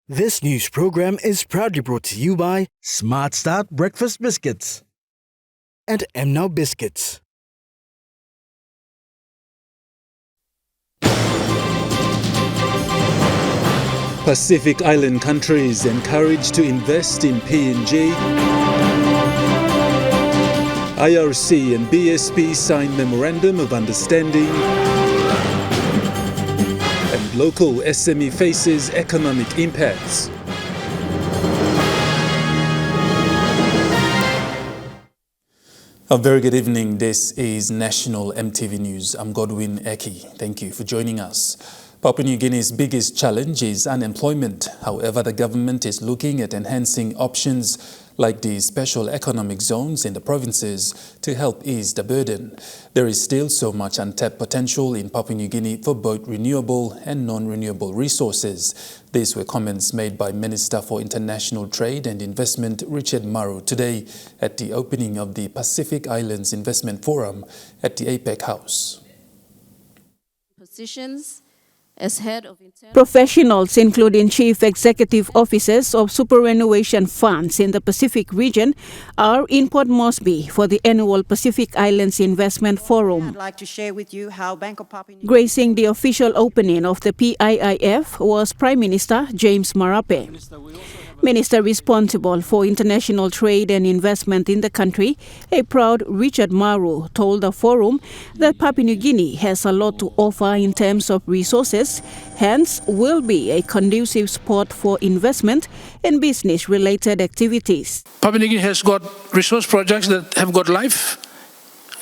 This news program is proudly brought to you by Smart Start Breakfast Biscuits and Now Biscuits. Pacific Island countries encouraged to invest in PNG. IRC and BSP signed Memorandum of Understanding. And local SME faces economic impacts. A very good evening. This is National EMTV News. I'm Godwin Eki. Thank you for joining us. Papua New Guinea's biggest challenge is unemployment. However, the government is looking at enhancing options like the special economic zones in the provinces to help ease the burden. There is still so much untapped potential in Papua New Guinea for both renewable and non-renewable resources. These were comments made by Minister for International Trade and Investment Richard Maru today at the opening of the Pacific Islands Investment Forum at the APEC House. Positions as head of professionals, including chief executive officers of superannuation funds in the Pacific region, are in Port Moresby for the annual Pacific Islands Investment Forum. I'd like to share with you how Bank of Papua New Guinea... Gracing the official opening of the PIIF was Prime Minister James Marape. Minister responsible for international trade and investment in the country, a proud Richard Maru, told the forum that Papua New Guinea has a lot to offer in terms of resources, hence will be a conducive spot for investment and business-related activities. Papua New Guinea has got resource projects that have got life,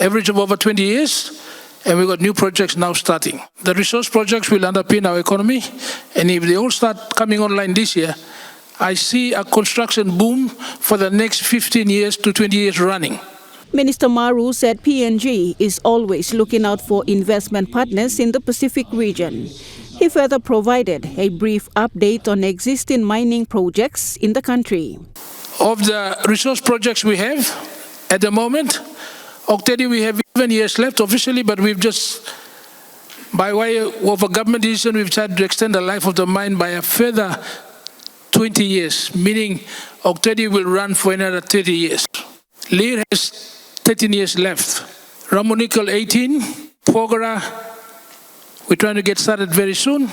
average of over 20 years, and we've got new projects now starting. The resource projects will underpin our economy, and if they all start coming online this year, I see a construction boom for the next 15 years to 20 years running. Minister Maru said PNG is always looking out for investment partners in the Pacific region. He further provided a brief update on existing mining projects in the country. Of the resource projects we have at the moment, Octedi we have 11 years left officially, but we've just, by way of a government decision, we've tried to extend the life of the mine by a further 20 years, meaning Octedi will run for another 30 years. Lear has 13 years left. Ramonikal 18, Pogara, we're trying to get started very soon.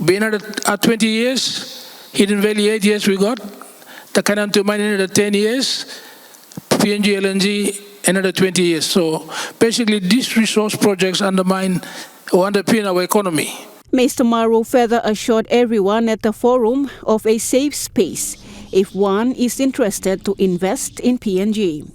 Be another 20 years. Hidden Valley 8 years we got. Takanantu mine another 10 years. PNG LNG another 20 years. So basically these resource projects underpin our economy. Mr. Maru further assured everyone at the forum of a safe space if one is interested to invest in PNG.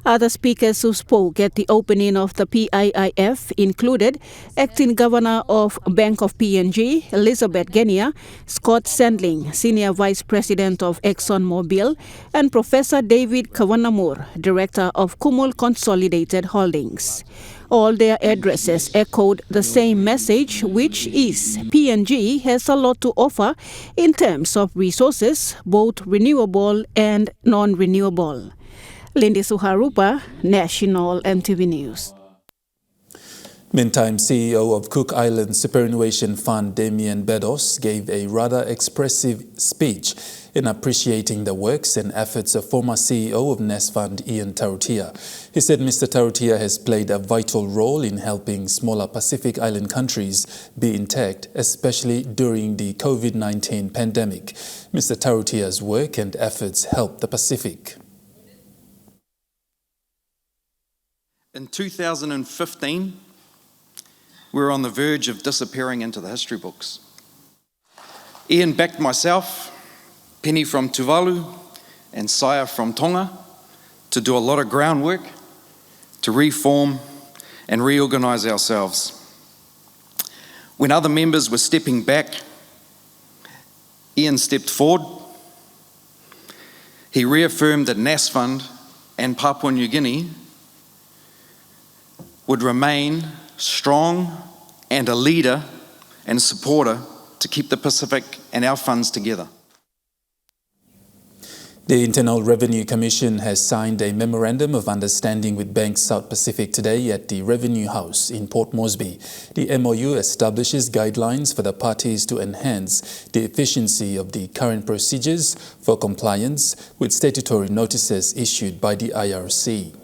Other speakers who spoke at the opening of the PIIF included Acting Governor of Bank of PNG, Elizabeth Genia, Scott Sandling, Senior Vice President of ExxonMobil, and Professor David Kavanamur, Director of Kumul Consolidated Holdings. All their addresses echoed the same message, which is PNG has a lot to offer in terms of resources, both renewable and non-renewable. Lindy Suharupa, National EMTV News. Meantime, CEO of Cook Islands Superannuation Fund, Damien Bedos, gave a rather expressive speech in appreciating the works and efforts of former CEO of Nest Fund, Ian Tarutia. He said Mr. Tarutia has played a vital role in helping smaller Pacific Island countries be intact, especially during the COVID-19 pandemic. Mr. Tarutia's work and efforts helped the Pacific. In 2015, we were on the verge of disappearing into the history books. Ian backed myself, Penny from Tuvalu, and Saya from Tonga to do a lot of groundwork to reform and reorganise ourselves. When other members were stepping back, Ian stepped forward. He reaffirmed that NAS Fund and Papua New Guinea would remain strong and a leader and supporter to keep the Pacific and our funds together. The Internal Revenue Commission has signed a Memorandum of Understanding with Bank South Pacific today at the Revenue House in Port Moresby. The MOU establishes guidelines for the parties to enhance the efficiency of the current procedures for compliance with statutory notices issued by the IRC.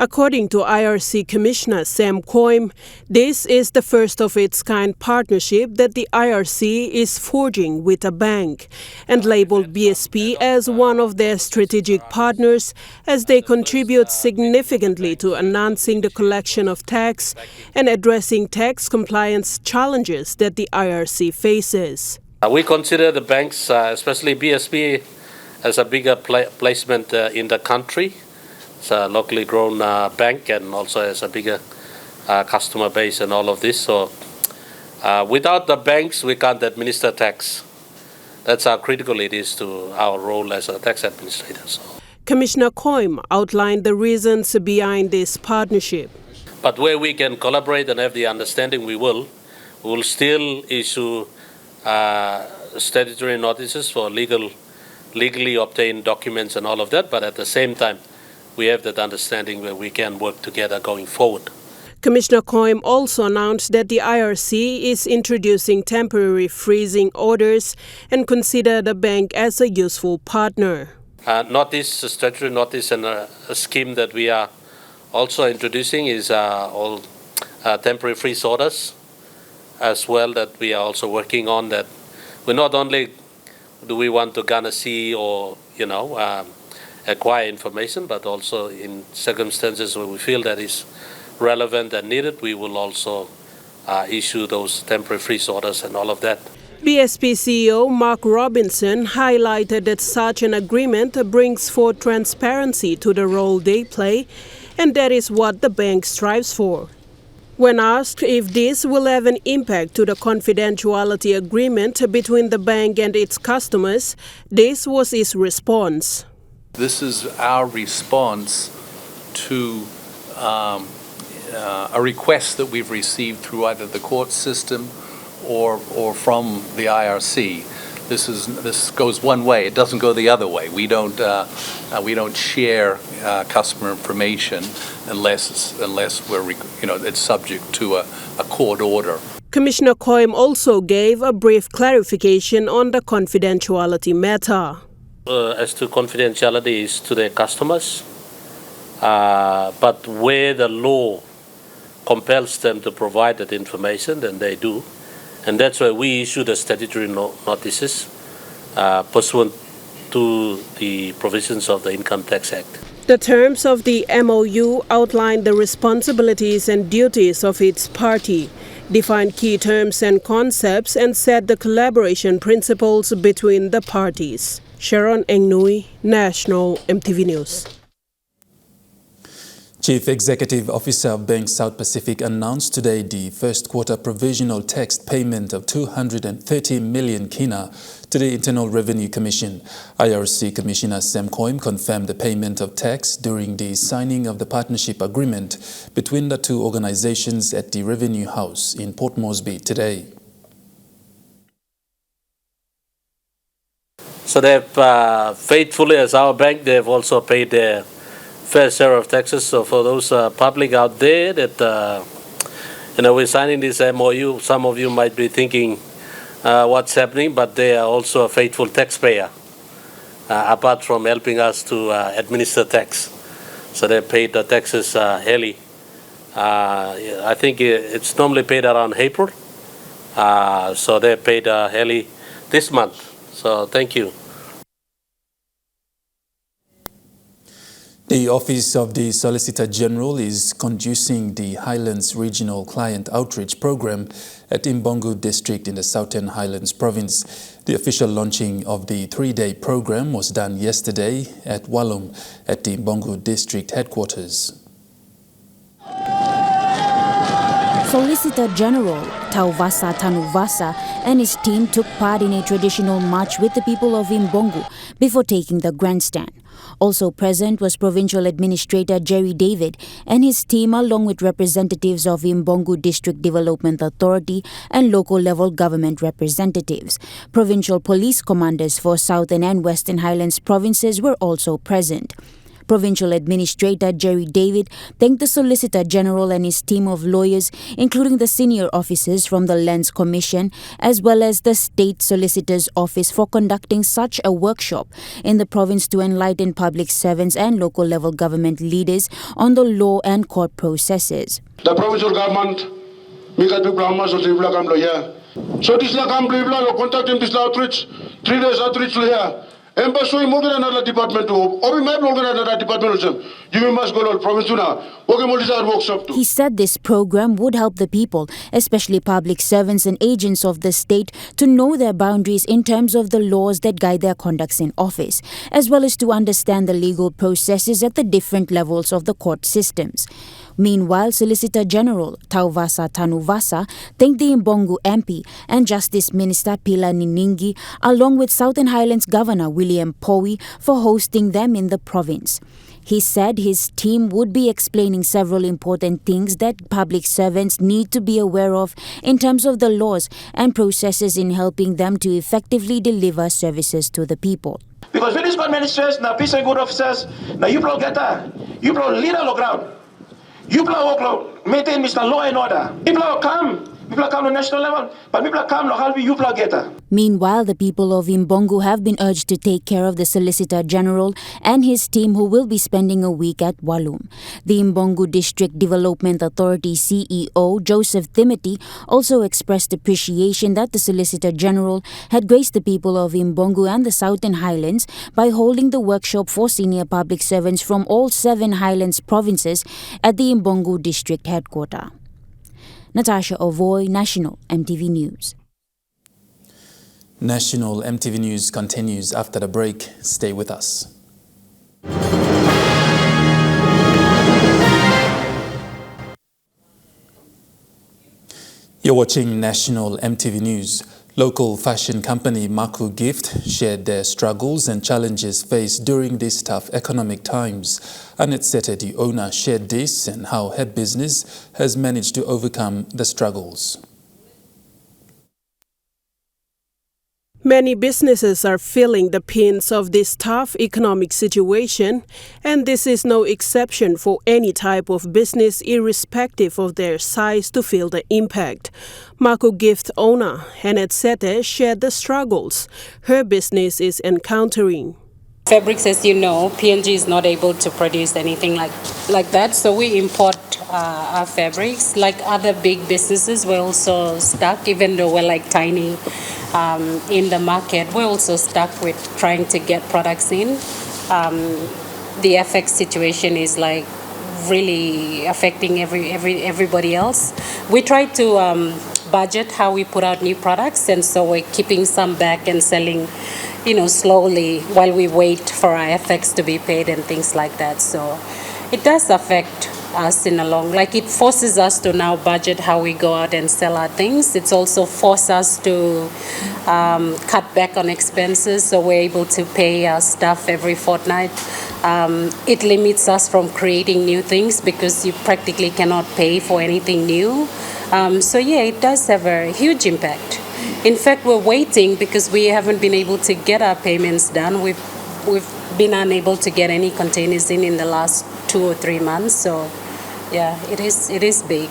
According to IRC Commissioner Sam Coim, this is the first of its kind partnership that the IRC is forging with a bank, and labeled BSP as one of their strategic partners as they contribute significantly to enhancing the collection of tax and addressing tax compliance challenges that the IRC faces. We consider the banks, especially BSP, as a bigger placement in the country. It's a locally grown bank and also has a bigger customer base and all of this. So without the banks, we can't administer tax. That's how critical it is to our role as a tax administrator. So. Commissioner Coim outlined the reasons behind this partnership. But where we can collaborate and have the understanding, we will. We will still issue statutory notices for legally obtained documents and all of that, but at the same time, we have that understanding where we can work together going forward. Commissioner Coim also announced that the IRC is introducing temporary freezing orders and consider the bank as a useful partner. Notice, a statutory notice and a scheme that we are also introducing is all temporary freeze orders as well that we are also working on. That we not only do we want to garner or acquire information, but also in circumstances where we feel that is relevant and needed, we will also issue those temporary freeze orders and all of that. BSP CEO Mark Robinson highlighted that such an agreement brings forth transparency to the role they play, and that is what the bank strives for. When asked if this will have an impact to the confidentiality agreement between the bank and its customers, this was his response. This is our response to a request that we've received through either the court system or from the IRC. This goes one way; it doesn't go the other way. We don't share customer information unless we're it's subject to a court order. Commissioner Coim also gave a brief clarification on the confidentiality matter. As to confidentiality is to their customers, but where the law compels them to provide that information, then they do. And that's why we issue the statutory notices pursuant to the provisions of the Income Tax Act. The terms of the MOU outline the responsibilities and duties of its party, define key terms and concepts, and set the collaboration principles between the parties. Sharon Engnui, National EMTV News. Chief Executive Officer of Bank South Pacific announced today the first quarter provisional tax payment of 230 million kina to the Internal Revenue Commission. IRC Commissioner Sam Coim confirmed the payment of tax during the signing of the partnership agreement between the two organizations at the Revenue House in Port Moresby today. So they've faithfully, as our bank, they've also paid their fair share of taxes. So for those public out there that, we're signing this MOU, some of you might be thinking what's happening, but they are also a faithful taxpayer, apart from helping us to administer tax. So they paid the taxes early. I think it's normally paid around April. So they paid early this month. So thank you. The Office of the Solicitor General is conducting the Highlands Regional Client Outreach Program at Imbongu District in the Southern Highlands Province. The official launching of the three-day program was done yesterday at Walum at the Imbongu District headquarters. Solicitor General Tauvasa Tanuvasa and his team took part in a traditional march with the people of Imbongu before taking the grandstand. Also present was Provincial Administrator Jerry David and his team, along with representatives of Imbongu District Development Authority and local level government representatives. Provincial police commanders for Southern and Western Highlands provinces were also present. Provincial Administrator Jerry David thanked the Solicitor General and his team of lawyers, including the senior officers from the Lands Commission, as well as the State Solicitor's Office for conducting such a workshop in the province to enlighten public servants and local level government leaders on the law and court processes. The provincial government, so this la contact him this outreach, 3 days outreach here. Embassy another department another department. You must go to province workshop. He said this program would help the people, especially public servants and agents of the state, to know their boundaries in terms of the laws that guide their conducts in office, as well as to understand the legal processes at the different levels of the court systems. Meanwhile, Solicitor General Tauvasa Tanuvasa thanked the Imbongu MP and Justice Minister Pila Niningi, along with Southern Highlands Governor William Powie, for hosting them in the province. He said his team would be explaining several important things that public servants need to be aware of in terms of the laws and processes in helping them to effectively deliver services to the people. Because village administrators, na peace and good officers, na you get that, you lead on the ground. You maintain Mr. Law and Order. People come to national level, but people come to help you get that. Meanwhile, the people of Imbongu have been urged to take care of the Solicitor General and his team, who will be spending a week at Walum. The Imbongu District Development Authority CEO, Joseph Timothy, also expressed appreciation that the Solicitor General had graced the people of Imbongu and the Southern Highlands by holding the workshop for senior public servants from all 7 Highlands provinces at the Imbongu District Headquarters. Natasha Ovoy, National EMTV News. National EMTV News continues after the break. Stay with us. You're watching National EMTV News. Local fashion company Maku Gift shared their struggles and challenges faced during these tough economic times. Annette Sete, the owner, shared this and how her business has managed to overcome the struggles. Many businesses are feeling the pinch of this tough economic situation, and this is no exception for any type of business, irrespective of their size, to feel the impact. Maku Gift owner Annette Sete shared the struggles her business is encountering. Fabrics, as you know, PNG is not able to produce anything like that, so we import our fabrics. Like other big businesses, we're also stuck, even though we're like tiny in the market. We're also stuck with trying to get products in. The FX situation is like really affecting everybody else. We try to budget how we put out new products, and so we're keeping some back and selling, slowly while we wait for our FX to be paid and things like that. So it does affect us in a long, it forces us to now budget how we go out and sell our things. It's also forced us to cut back on expenses, so we're able to pay our staff every fortnight. It limits us from creating new things because you practically cannot pay for anything new. It does have a huge impact. In fact, we're waiting because we haven't been able to get our payments done. We've been unable to get any containers in the last 2 or 3 months. So, it is big.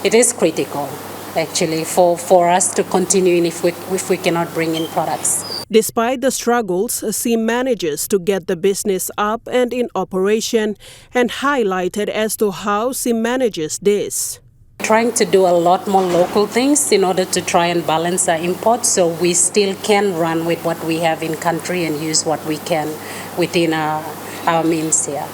It is critical, actually, for us to continue if we cannot bring in products. Despite the struggles, SIM manages to get the business up and in operation, and highlighted as to how SIM manages this. Trying to do a lot more local things in order to try and balance our imports, so we still can run with what we have in country and use what we can within our means here.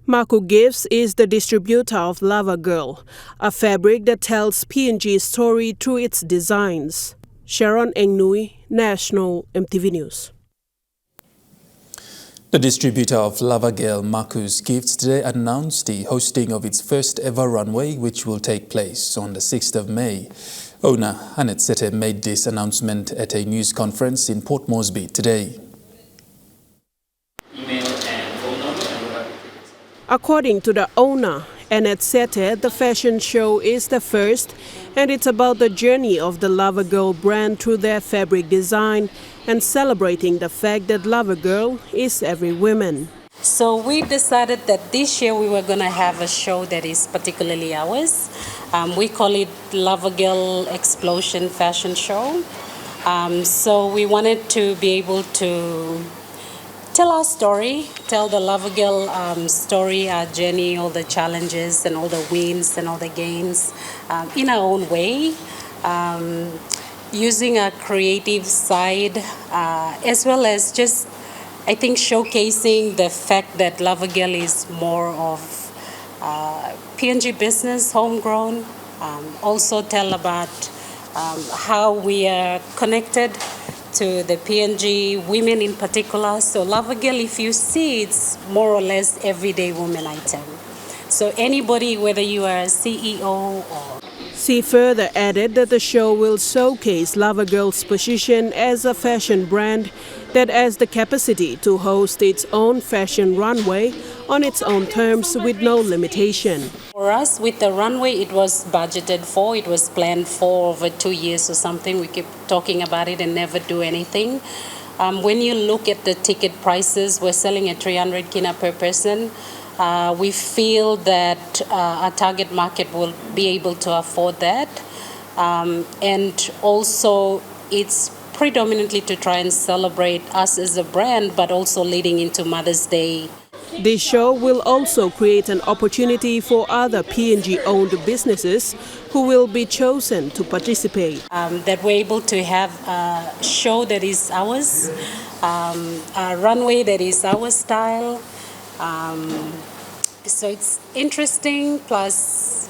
Maku Gifts is the distributor of Lava Girl, a fabric that tells PNG's story through its designs. Sharon Engnui, National EMTV News. The distributor of Lava Girl, Maku's Gifts, today announced the hosting of its first ever runway, which will take place on the 6th of May. Owner Annette Sete made this announcement at a news conference in Port Moresby today. Email and phone According to the owner, Annette Sete, the fashion show is the first, and it's about the journey of the Lover Girl brand through their fabric design and celebrating the fact that Lover Girl is every woman. So we decided that this year we were going to have a show that is particularly ours. We call it Lover Girl Explosion Fashion Show. So we wanted to be able to tell our story, tell the Lover Girl story, our journey, all the challenges and all the wins and all the gains in our own way, using a creative side, as well as just, I think, showcasing the fact that Lover Girl is more of PNG business, homegrown. Also tell about how we are connected to the PNG women in particular. So Lover Girl, if you see, it's more or less everyday woman item. So anybody, whether you are a CEO or... She further added that the show will showcase Lover Girl's position as a fashion brand that has the capacity to host its own fashion runway on its own terms with no limitation. For us, with the runway, it was budgeted for, it was planned for over 2 years or something. We keep talking about it and never do anything. When you look at the ticket prices, we're selling at 300 kina per person. We feel that our target market will be able to afford that. And also, it's predominantly to try and celebrate us as a brand, but also leading into Mother's Day. This show will also create an opportunity for other PNG-owned businesses who will be chosen to participate. That we're able to have a show that is ours, a runway that is our style. So it's interesting plus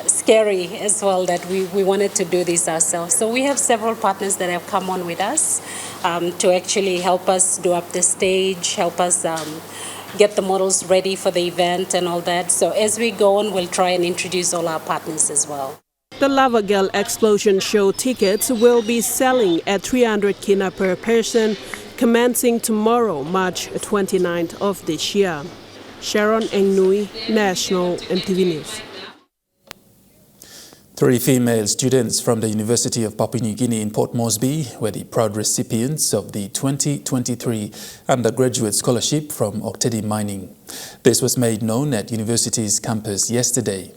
scary as well that we wanted to do this ourselves. So we have several partners that have come on with us to actually help us do up the stage, help us get the models ready for the event and all that. So as we go on, we'll try and introduce all our partners as well. The Lover Girl Explosion Show tickets will be selling at 300 kina per person, commencing tomorrow, March 29th of this year. Sharon Engnui, National EMTV News. 3 female students from the University of Papua New Guinea in Port Moresby were the proud recipients of the 2023 undergraduate scholarship from Oktedi Mining. This was made known at university's campus yesterday.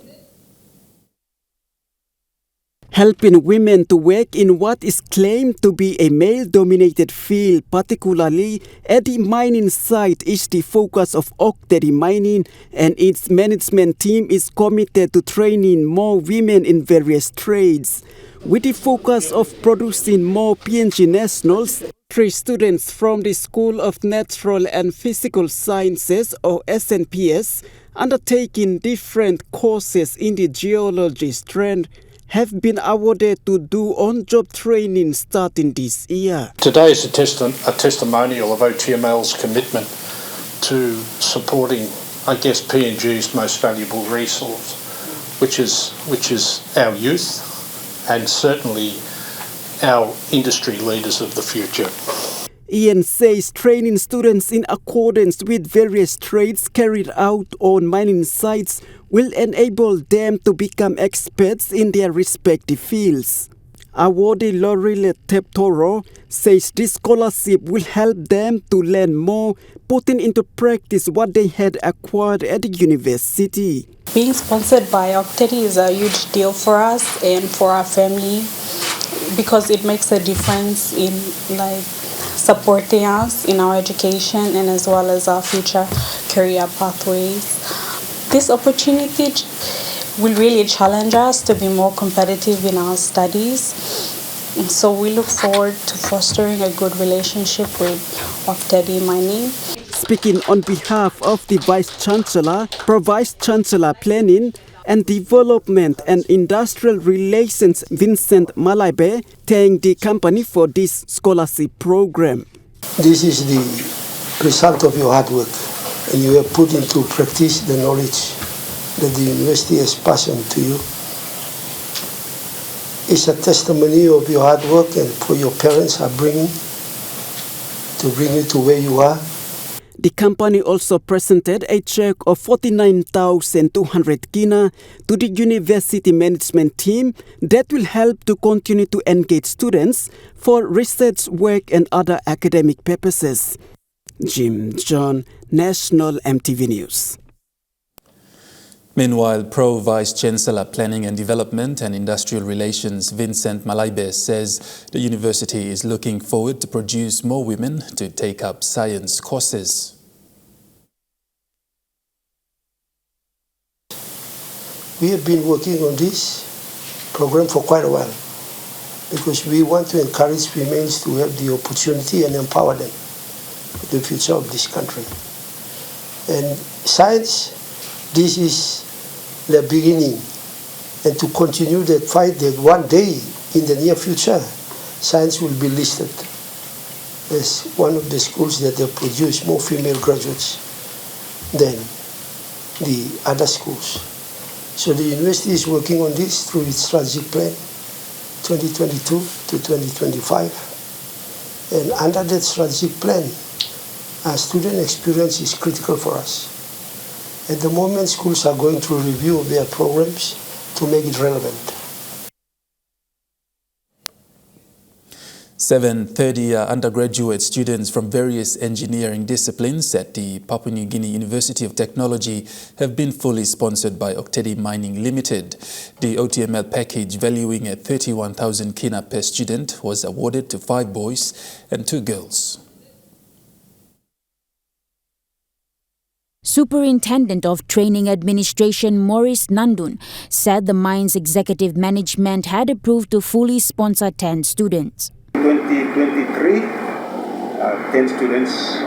Helping women to work in what is claimed to be a male-dominated field, particularly at the mining site, is the focus of Oktedi Mining, and its management team is committed to training more women in various trades. With the focus of producing more PNG nationals, 3 students from the School of Natural and Physical Sciences, or SNPS, undertaking different courses in the geology strand, have been awarded to do on-job training starting this year. Today is a testimonial of OTML's commitment to supporting, I guess, PNG's most valuable resource, which is our youth and certainly our industry leaders of the future. Ian says training students in accordance with various trades carried out on mining sites will enable them to become experts in their respective fields. Awardee Lorille Teptoro says this scholarship will help them to learn more, putting into practice what they had acquired at the university. Being sponsored by Oktedi is a huge deal for us and for our family because it makes a difference in supporting us in our education and as well as our future career pathways. This opportunity will really challenge us to be more competitive in our studies. So we look forward to fostering a good relationship with Oktedi Mining. Speaking on behalf of the Vice-Chancellor, Pro-Vice-Chancellor Planning and Development and Industrial Relations, Vincent Malaibe, thanked the company for this scholarship program. This is the result of your hard work, and you have put into practice the knowledge that the university has passed on to you. It's a testimony of your hard work and for your parents' upbringing to bring you to where you are. The company also presented a check of 49,200 kina to the university management team that will help to continue to engage students for research work and other academic purposes. Jim John, National EMTV News. Meanwhile, Pro-Vice-Chancellor Planning and Development and Industrial Relations Vincent Malaibe says the university is looking forward to produce more women to take up science courses. We have been working on this program for quite a while because we want to encourage women to have the opportunity and empower them for the future of this country. And science, this is the beginning. And to continue that fight, that one day in the near future, science will be listed as one of the schools that have produced more female graduates than the other schools. So the university is working on this through its strategic plan, 2022 to 2025. And under that strategic plan, student experience is critical for us. At the moment, schools are going through review of their programs to make it relevant. 7 third-year undergraduate students from various engineering disciplines at the Papua New Guinea University of Technology have been fully sponsored by Oktedi Mining Limited. The OTML package, valuing at 31,000 kina per student, was awarded to 5 boys and 2 girls. Superintendent of Training Administration Maurice Nandun said the mine's executive management had approved to fully sponsor 10 students. 2023, 10 students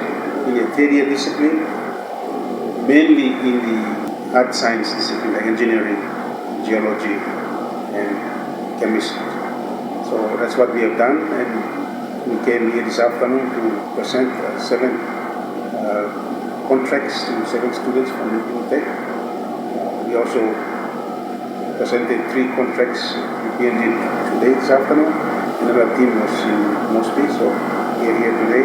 in a third-year discipline, mainly in the hard science discipline like engineering, geology, and chemistry. So that's what we have done, and we came here this afternoon to present 7 contracts to 7 students from Tech. We also presented 3 contracts to PNG today this afternoon. Another team was in Mosby, so we are here today.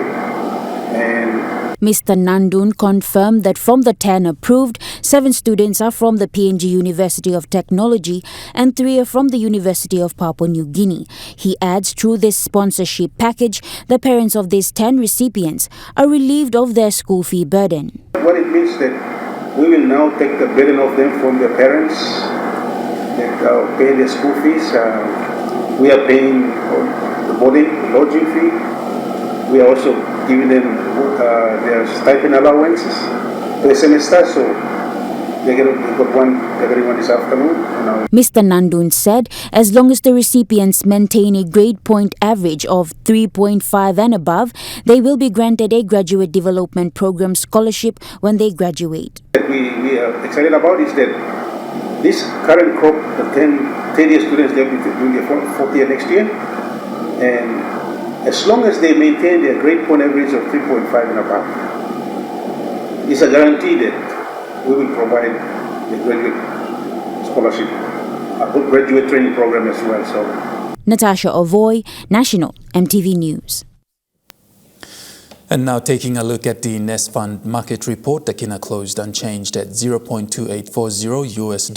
And Mr. Nandun confirmed that from the 10 approved, 7 students are from the PNG University of Technology and 3 are from the University of Papua New Guinea. He adds through this sponsorship package, the parents of these 10 recipients are relieved of their school fee burden. What it means that we will now take the burden of them from their parents that pay their school fees. We are paying the boarding, lodging fee. We are also giving them their stipend allowances for the semester, so they're going to got one gathering this afternoon. Mr. Nandun said as long as the recipients maintain a grade point average of 3.5 and above, they will be granted a graduate development program scholarship when they graduate. What we are excited about is that this current crop, the 10 third-year students, they'll be doing their 4th year next year, and as long as they maintain their grade point average of 3.5 and above, it's a guarantee that we will provide the graduate scholarship, a good graduate training program as well. So, Natasha Ovoy, National EMTV News. And now taking a look at the Nest Fund market report, the kina closed unchanged at $0.2840 US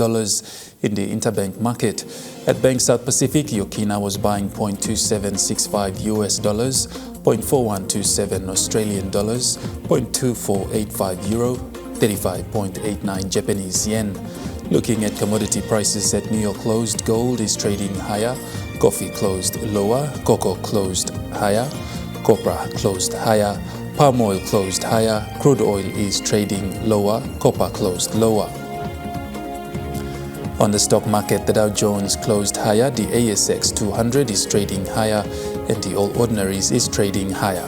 in the interbank market. At Bank South Pacific, your kina was buying $0.2765 US, $0.4127 Australian dollars, $0.2485 euro, 35.89 Japanese yen. Looking at commodity prices at New York closed, gold is trading higher, coffee closed lower, cocoa closed higher, copra closed higher, palm oil closed higher, crude oil is trading lower, copper closed lower. On the stock market, the Dow Jones closed higher, the ASX 200 is trading higher, and the All Ordinaries is trading higher.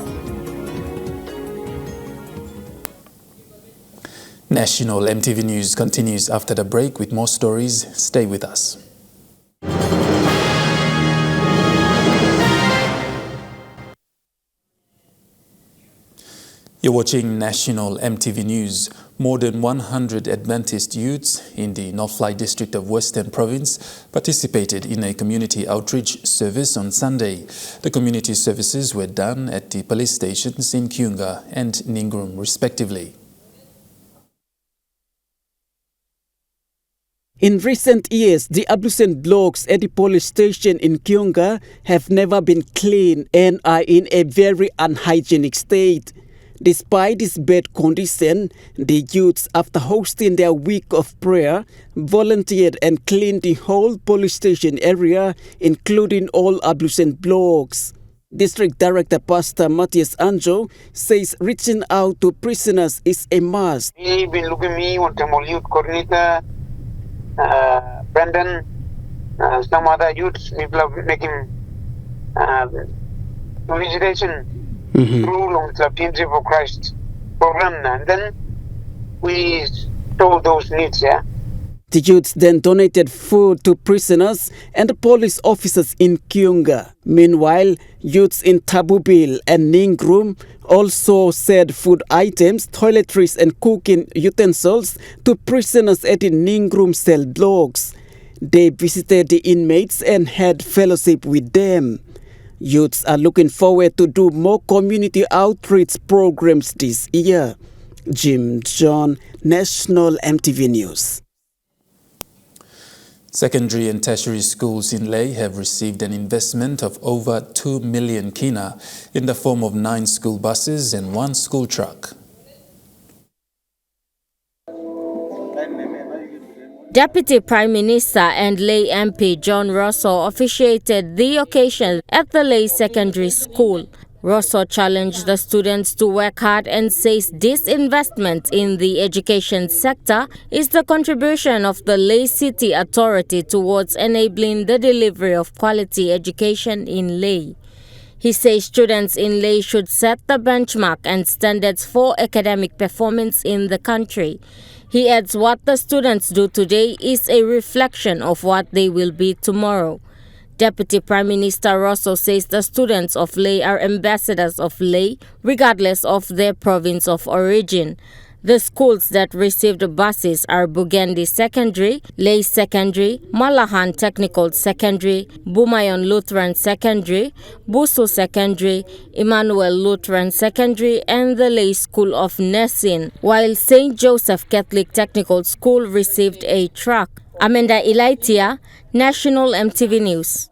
National EMTV News continues after the break with more stories. Stay with us. You're watching National EMTV News. More than 100 Adventist youths in the North Fly district of Western Province participated in a community outreach service on Sunday. The community services were done at the police stations in Kiunga and Ningrum, respectively. In recent years, the ablution blocks at the police station in Kiunga have never been clean and are in a very unhygienic state. Despite this bad condition, the youths, after hosting their week of prayer, volunteered and cleaned the whole police station area, including all ablution blocks. District Director Pastor Matthias Anjo says reaching out to prisoners is a must. We've been looking me with the youth coordinator, Brendan, some other youths, people are making visitation through long the PMG for Christ program, and then we told those needs, yeah. The youths then donated food to prisoners and police officers in Kiunga. Meanwhile, youths in Tabubil and Ningrum also sent food items, toiletries and cooking utensils to prisoners at the Ningrum cell blocks. They visited the inmates and had fellowship with them. Youths are looking forward to do more community outreach programs this year. Jim John, National EMTV News. Secondary and tertiary schools in Lae have received an investment of over 2 million kina in the form of 9 school buses and 1 school truck. Deputy Prime Minister and Lae MP John Rosso officiated the occasion at the Lae Secondary School. Rosso challenged the students to work hard and says this investment in the education sector is the contribution of the Lae City Authority towards enabling the delivery of quality education in Lae. He says students in Lae should set the benchmark and standards for academic performance in the country. He adds what the students do today is a reflection of what they will be tomorrow. Deputy Prime Minister Rosso says the students of Lae are ambassadors of Lae regardless of their province of origin. The schools that received buses are Bugandi Secondary, Lae Secondary, Malahan Technical Secondary, Bumayon Lutheran Secondary, Busu Secondary, Emmanuel Lutheran Secondary, and the Lae School of Nursing, while St. Joseph Catholic Technical School received a truck. Amanda Ilaitia, National EMTV News.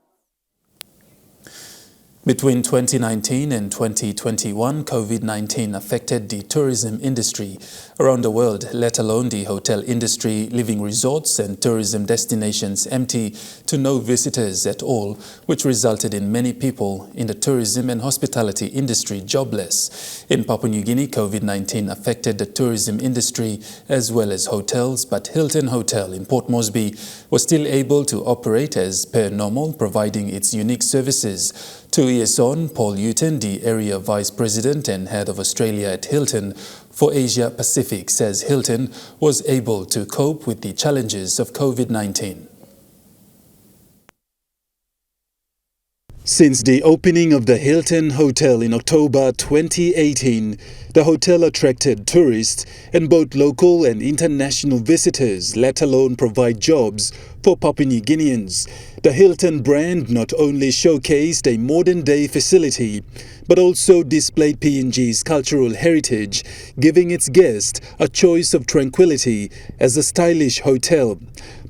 Between 2019 and 2021, COVID-19 affected the tourism industry around the world, let alone the hotel industry, leaving resorts and tourism destinations empty to no visitors at all, which resulted in many people in the tourism and hospitality industry jobless. In Papua New Guinea, COVID-19 affected the tourism industry as well as hotels, but Hilton Hotel in Port Moresby was still able to operate as per normal, providing its unique services. 2 years on, Paul Uton, the Area Vice President and Head of Australia at Hilton for Asia Pacific, says Hilton was able to cope with the challenges of COVID-19. Since the opening of the Hilton Hotel in October 2018, the hotel attracted tourists and both local and international visitors, let alone provide jobs for Papua New Guineans. The Hilton brand not only showcased a modern-day facility, but also displayed PNG's cultural heritage, giving its guests a choice of tranquility as a stylish hotel.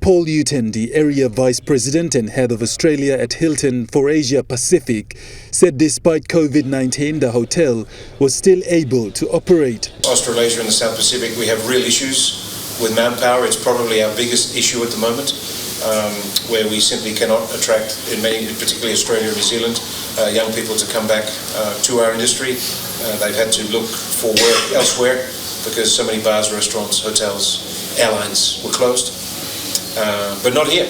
Paul Uton, the Area Vice President and Head of Australia at Hilton for Asia Pacific, said despite COVID-19, the hotel was still able to operate. Australasia and the South Pacific, we have real issues with manpower. It's probably our biggest issue at the moment, where we simply cannot attract, in many, particularly Australia and New Zealand, young people to come back to our industry. They've had to look for work elsewhere because so many bars, restaurants, hotels, airlines were closed. But not here.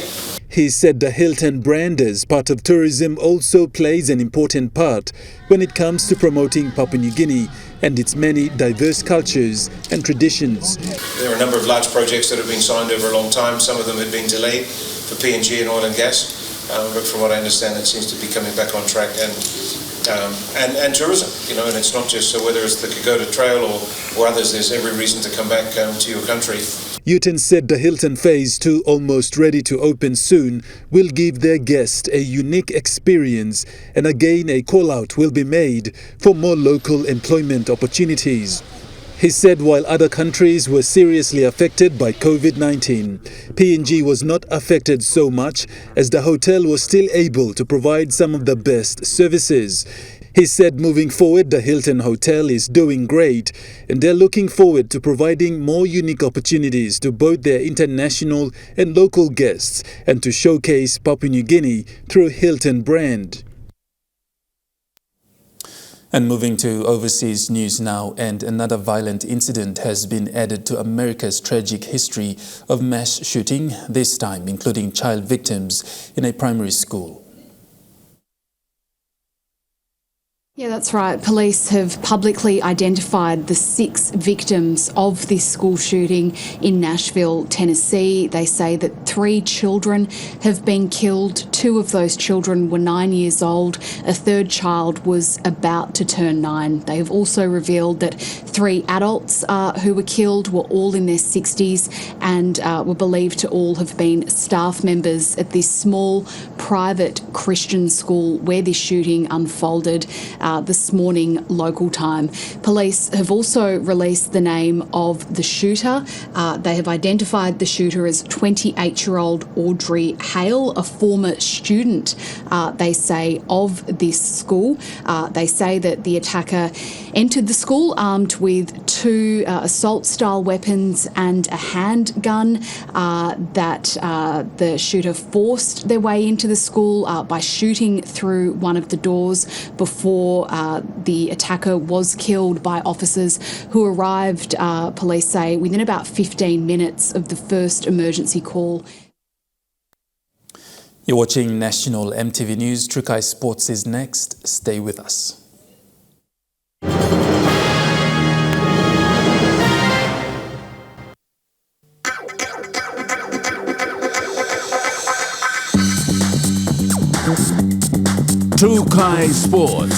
He said the Hilton brand as part of tourism also plays an important part when it comes to promoting Papua New Guinea and its many diverse cultures and traditions. There are a number of large projects that have been signed over a long time. Some of them have been delayed for PNG and oil and gas, but from what I understand it seems to be coming back on track, and and tourism, and it's not just, so whether it's the Kokoda Trail or others, there's every reason to come back to your country. Uton said the Hilton Phase 2, almost ready to open soon, will give their guests a unique experience, and again a call-out will be made for more local employment opportunities. He said while other countries were seriously affected by COVID-19, PNG was not affected so much as the hotel was still able to provide some of the best services. He said moving forward, the Hilton Hotel is doing great and they're looking forward to providing more unique opportunities to both their international and local guests and to showcase Papua New Guinea through Hilton brand. And moving to overseas news now, and another violent incident has been added to America's tragic history of mass shooting, this time including child victims in a primary school. Yeah, that's right. Police have publicly identified the 6 victims of this school shooting in Nashville, Tennessee. They say that 3 children have been killed. 2 of those children were 9 years old. A third child was about to turn 9. They have also revealed that 3 adults who were killed were all in their 60s and were believed to all have been staff members at this small private Christian school where this shooting unfolded this morning local time. Police have also released the name of the shooter. They have identified the shooter as 28-year-old Audrey Hale, a former student, they say, of this school. They say that the attacker entered the school armed with 2 assault-style weapons and a handgun, that the shooter forced their way into the school by shooting through one of the doors before the attacker was killed by officers who arrived, police say, within about 15 minutes of the first emergency call. You're watching National EMTV News. Trukai Sports is next. Stay with us. Trukai Sports.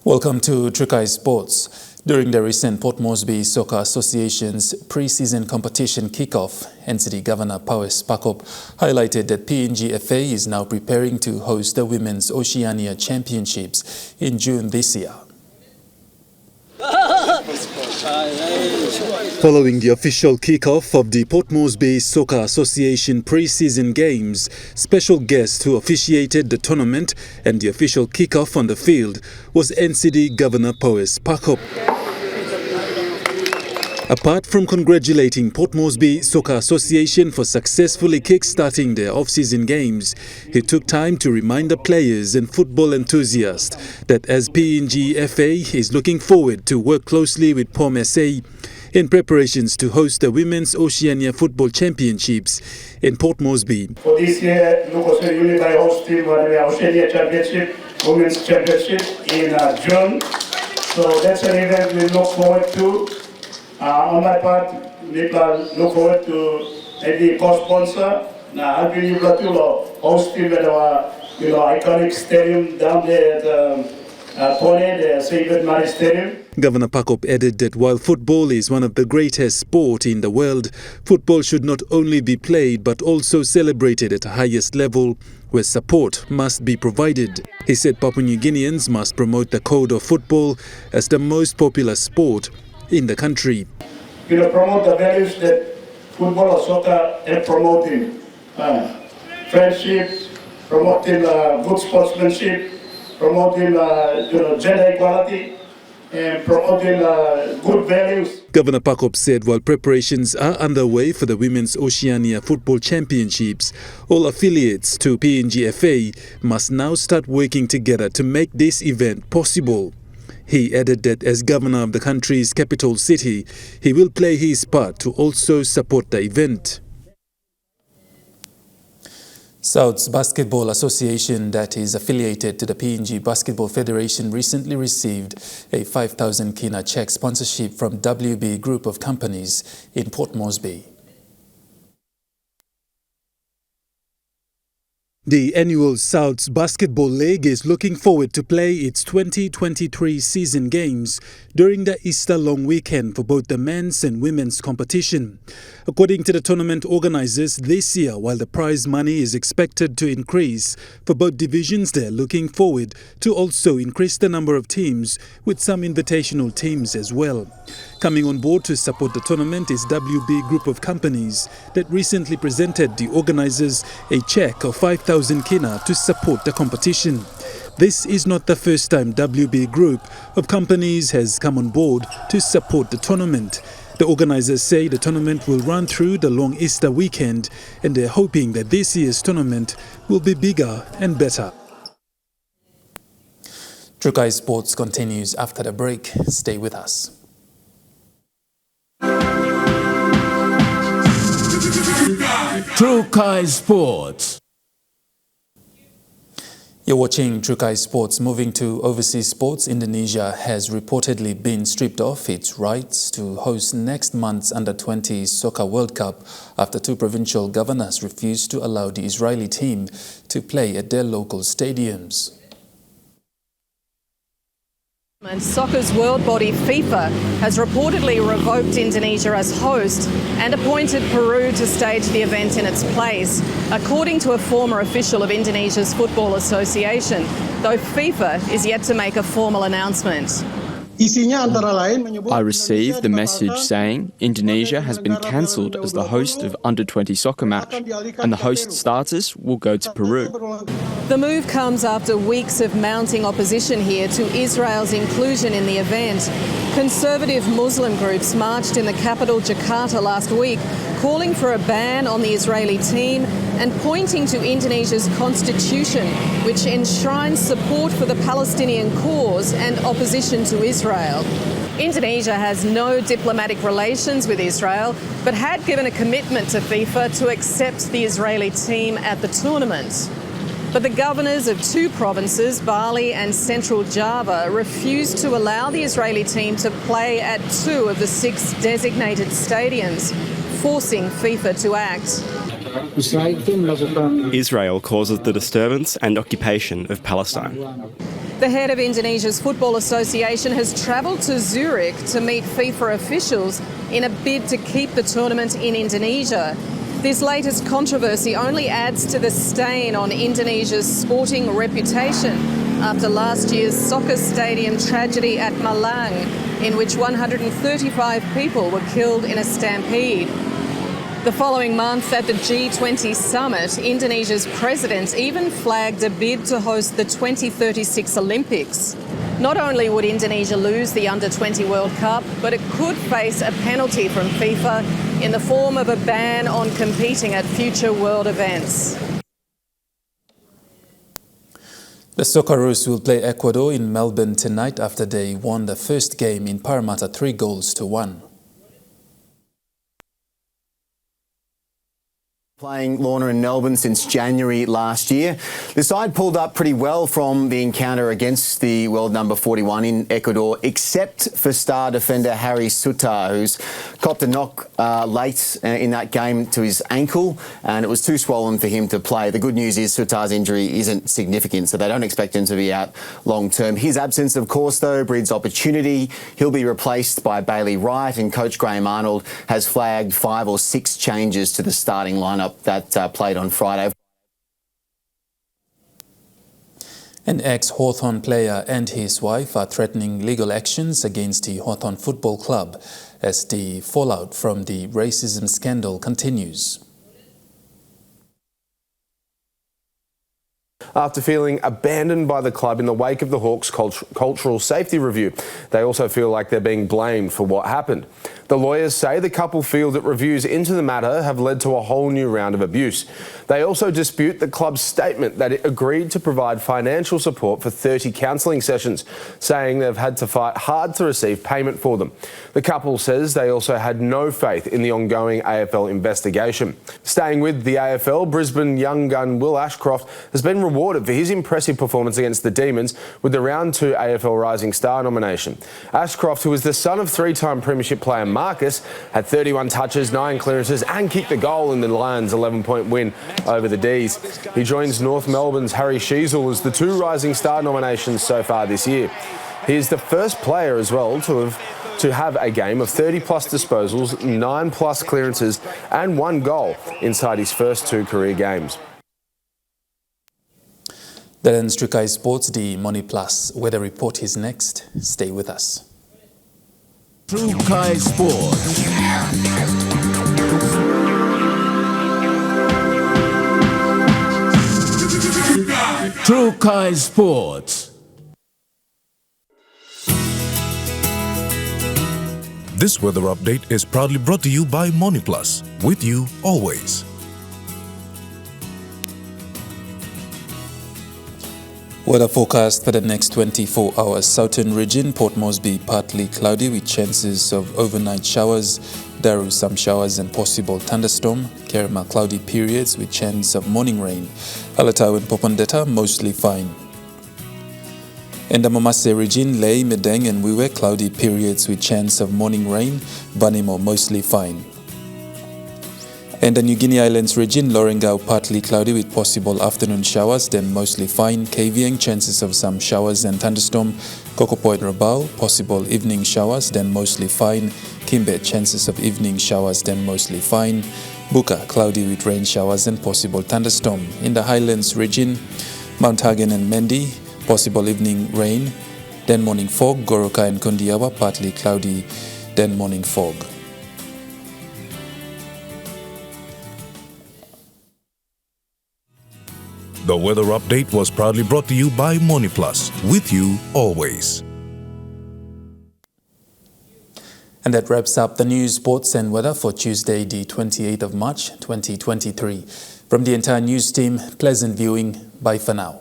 Welcome to Trukai Sports. During the recent Port Moresby Soccer Association's pre-season competition kickoff, NCD Governor Powes Pakop highlighted that PNG FA is now preparing to host the Women's Oceania Championships in June this year. Following the official kick-off of the Port Moresby Soccer Association pre-season games, special guest who officiated the tournament and the official kick-off on the field was NCD Governor Powes Pakop. Apart from congratulating Port Moresby Soccer Association for successfully kick-starting their off-season games, he took time to remind the players and football enthusiasts that as PNG FA is looking forward to work closely with POM SA in preparations to host the Women's Oceania Football Championships in Port Moresby. For this year, Lucas will unify hosting the Oceania Championship, Women's Championship in June. So that's an event we look forward to. On my part, we look forward to maybe co-sponsor. I'll be able to host him at our iconic stadium down there at Pone, the St. Mary Stadium. Governor Pakop added that while football is one of the greatest sports in the world, football should not only be played but also celebrated at the highest level, where support must be provided. He said Papua New Guineans must promote the code of football as the most popular sport in the country. Promote the values that football or soccer are promoting. Friendship, promoting good sportsmanship, promoting gender equality, and promoting good values. Governor Pakop said while preparations are underway for the Women's Oceania Football Championships, all affiliates to PNG FA must now start working together to make this event possible. He added that as governor of the country's capital city, he will play his part to also support the event. South's Basketball Association, that is affiliated to the PNG Basketball Federation, recently received a 5,000 kina check sponsorship from WB Group of Companies in Port Moresby. The annual South's Basketball League is looking forward to play its 2023 season games during the Easter long weekend for both the men's and women's competition. According to the tournament organizers, this year, while the prize money is expected to increase for both divisions, they're looking forward to also increase the number of teams, with some invitational teams as well. Coming on board to support the tournament is WB Group of Companies that recently presented the organizers a check of 5,000 kina to support the competition. This is not the first time WB Group of Companies has come on board to support the tournament. The organizers say the tournament will run through the long Easter weekend, and they're hoping that this year's tournament will be bigger and better. Trukai Sports continues after the break. Stay with us. Trukai Sports. You're watching Trukai Sports. Moving to overseas sports, Indonesia has reportedly been stripped of its rights to host next month's Under-20 Soccer World Cup after two provincial governors refused to allow the Israeli team to play at their local stadiums. Soccer's world body FIFA has reportedly revoked Indonesia as host and appointed Peru to stage the event in its place, according to a former official of Indonesia's Football Association, though FIFA is yet to make a formal announcement. I received the message saying Indonesia has been cancelled as the host of Under-20 soccer match, and the host status will go to Peru. The move comes after weeks of mounting opposition here to Israel's inclusion in the event. Conservative Muslim groups marched in the capital Jakarta last week, calling for a ban on the Israeli team and pointing to Indonesia's constitution, which enshrines support for the Palestinian cause and opposition to Israel. Indonesia has no diplomatic relations with Israel, but had given a commitment to FIFA to accept the Israeli team at the tournament. But the governors of two provinces, Bali and Central Java, refused to allow the Israeli team to play at two of the 6 designated stadiums, forcing FIFA to act. Israel causes the disturbance and occupation of Palestine. The head of Indonesia's Football Association has travelled to Zurich to meet FIFA officials in a bid to keep the tournament in Indonesia. This latest controversy only adds to the stain on Indonesia's sporting reputation after last year's soccer stadium tragedy at Malang, in which 135 people were killed in a stampede. The following month at the G20 summit, Indonesia's president even flagged a bid to host the 2036 Olympics. Not only would Indonesia lose the Under-20 World Cup, but it could face a penalty from FIFA in the form of a ban on competing at future world events. The Socceroos will play Ecuador in Melbourne tonight after they won the first game in Parramatta 3-1. Playing Lorna in Melbourne since January last year. The side pulled up pretty well from the encounter against the world number 41 in Ecuador, except for star defender Harry Sutar, who's copped a knock late in that game to his ankle, and it was too swollen for him to play. The good news is Sutar's injury isn't significant, so they don't expect him to be out long term. His absence, of course, though, breeds opportunity. He'll be replaced by Bailey Wright, and coach Graham Arnold has flagged 5 or 6 changes to the starting lineup that played on Friday. An ex-Hawthorn player and his wife are threatening legal actions against the Hawthorn Football Club as the fallout from the racism scandal continues. After feeling abandoned by the club in the wake of the Hawks' cultural safety review, they also feel like they're being blamed for what happened. The lawyers say the couple feel that reviews into the matter have led to a whole new round of abuse. They also dispute the club's statement that it agreed to provide financial support for 30 counselling sessions, saying they've had to fight hard to receive payment for them. The couple says they also had no faith in the ongoing AFL investigation. Staying with the AFL, Brisbane young gun Will Ashcroft has been rewarded rewarded for his impressive performance against the Demons with the Round 2 AFL Rising Star nomination. Ashcroft, who is the son of three-time premiership player Marcus, had 31 touches, 9 clearances and kicked the goal in the Lions' 11-point win over the D's. He joins North Melbourne's Harry Sheasel as the 2 Rising Star nominations so far this year. He is the first player as well to have a game of 30-plus disposals, 9-plus clearances and 1 goal inside his first 2 career games. That ends True Kai Sports. The Money Plus weather report is next. Stay with us. True Kai Sports. True Kai Sports. This weather update is proudly brought to you by Money Plus, with you always. Weather forecast for the next 24 hours. Southern region, Port Moresby partly cloudy with chances of overnight showers. Daru some showers and possible thunderstorm. Kerema cloudy periods with chance of morning rain. Alatau and Popondetta mostly fine. In the Momase region, Lae, Medang and Wiwe cloudy periods with chance of morning rain. Banimo mostly fine. In the New Guinea Islands region, Lorengau partly cloudy with possible afternoon showers, then mostly fine. Kavieng, chances of some showers and thunderstorm. Kokopo and Rabaul, possible evening showers, then mostly fine. Kimbe, chances of evening showers, then mostly fine. Buka, cloudy with rain showers and possible thunderstorm. In the Highlands region, Mount Hagen and Mendi, possible evening rain, then morning fog. Goroka and Kondiawa, partly cloudy, then morning fog. The weather update was proudly brought to you by Money Plus, with you always. And that wraps up the news, sports and weather for Tuesday, the 28th of March, 2023. From the entire news team, pleasant viewing. Bye for now.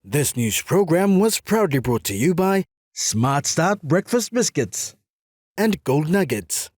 This news program was proudly brought to you by Smart Start Breakfast Biscuits and Gold Nuggets.